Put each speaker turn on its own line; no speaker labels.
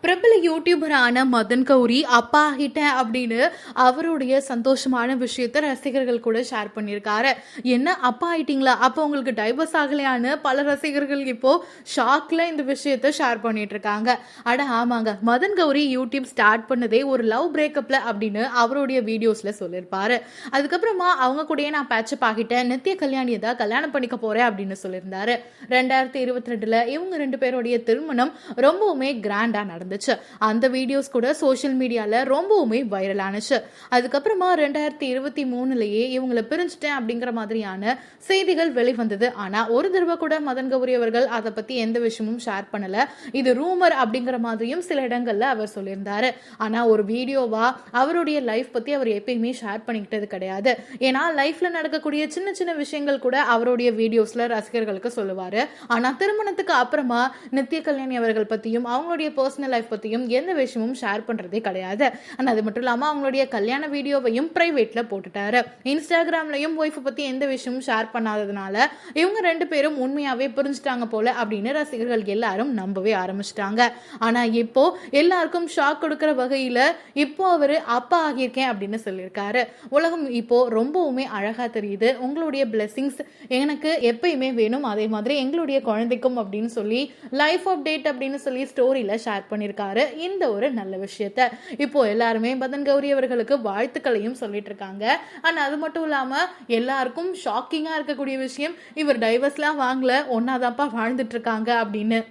பிரபல யூடியூபரான மதன் கௌரி அப்பா ஆகிட்டேன் அப்படின்னு அவருடைய சந்தோஷமான விஷயத்த ரசிகர்கள் கூட ஷேர் பண்ணியிருக்காரு. என்ன அப்பா ஆயிட்டீங்களா, அப்போ உங்களுக்கு டைவர்ஸ் ஆகலையான்னு பல ரசிகர்கள் இப்போ ஷாக்ல இந்த விஷயத்த ஷேர் பண்ணிட்டு இருக்காங்க. அட ஆமாங்க, மதன் கௌரி யூடியூப் ஸ்டார்ட் பண்ணதே ஒரு லவ் பிரேக்கப்ல அப்படின்னு அவருடைய வீடியோஸ்ல சொல்லியிருப்பாரு. அதுக்கப்புறமா அவங்க கூடயே நான் பேட்சப் ஆகிட்டேன், நித்ய கல்யாணியை தான் கல்யாணம் பண்ணிக்க போறேன் அப்படின்னு சொல்லியிருந்தாரு. 2022 இவங்க 2 பேருடைய திருமணம் ரொம்பவுமே கிராண்டா நடந்துச்சு. அந்த வீடியோஸ் கூட சோஷியல் மீடியால ரொம்பவுமே வைரல் ஆனிச்சு. அதுக்கப்புறமா 2023லயே இவங்களை பிரிஞ்சுட்டேன் அப்படிங்கிற மாதிரியான செய்திகள் வெளிவந்தது. ஆனா ஒரு தடவை கூட மதன் கௌரி அவர்கள் அதை பத்தி எந்த விஷயமும் ஷேர் பண்ணல. இது ரூமர் அப்படிங்கிற மாதிரியும் சில இடங்கள்ல அவர் சொல்லியிருந்தாரு. ஆனா ஒரு வீடியோவா அவருடைய லைஃப் பத்தி அவர் எப்பயுமே ஷேர் பண்ணிக்கிட்டது கிடையாது. ஏன்னா லைஃப்ல நடக்கக்கூடிய சின்ன சின்ன விஷயங்கள் கூட அவருடைய வீடியோஸ்ல ரசிகர்களுக்கு சொல்லுவாரு. ஆனா திருமணத்துக்கு அப்புறமா நித்ய கல்யாணி அவர்கள் பத்தியும் அவங்களுடைய பர்சனல் லைஃப் பத்தியும் எந்த விஷயமும் ஷேர் பண்றதே கிடையாது. ஆனா அது மட்டும் இல்லாம அவங்களுடைய கல்யாண வீடியோவையும் பிரைவேட்ல போட்டுட்டாரு. இன்ஸ்டாகிராம்லயும் ஒய்ஃப் பத்தி எந்த விஷயமும் ஷேர் பண்ணாததுனால இவங்க 2 பேரும் உண்மையாவே புரிஞ்சுட்டாங்க போல அப்படின்னு ரசிகர்கள் எல்லாரும் நம்பவே ஆரம்பிச்சிட்டாங்க. ஆனா இப்போ எல்லாருக்கும் ஷாக் கொடுக்கிற வகையில இப்போ அவரு அப்பா ஆகியிருக்கேன் அப்படின்னு சொல்லியிருக்காரு. உலகம் இப்போ ரொம்பவுமே அழகா தெரியுது, உங்களுடைய பிளெஸிங்ஸ் எனக்கு எப்பயுமே வேணும், அதே மாதிரி எங்களுடைய குழந்தைக்கும் அப்படின்னு சொல்லி லைஃப் அப்டேட் அப்படின்னு சொல்லி ஸ்டோரியில ஷேர் பண்ணியிருக்காரு இந்த ஒரு நல்ல விஷயத்த. இப்போ எல்லாருமே மதன் கௌரி அவர்களுக்கு வாழ்த்துக்களையும் சொல்லிட்டு இருக்காங்க. ஆனா அது மட்டும் இல்லாம எல்லாருக்கும் ஷாக்கிங்கா இருக்கக்கூடிய விஷயம், இவர் டைவர்ஸ்லாம் வாங்கல, ஒன்னாதான்ப்பா வாழ்ந்துட்டு இருக்காங்க அப்படின்னு.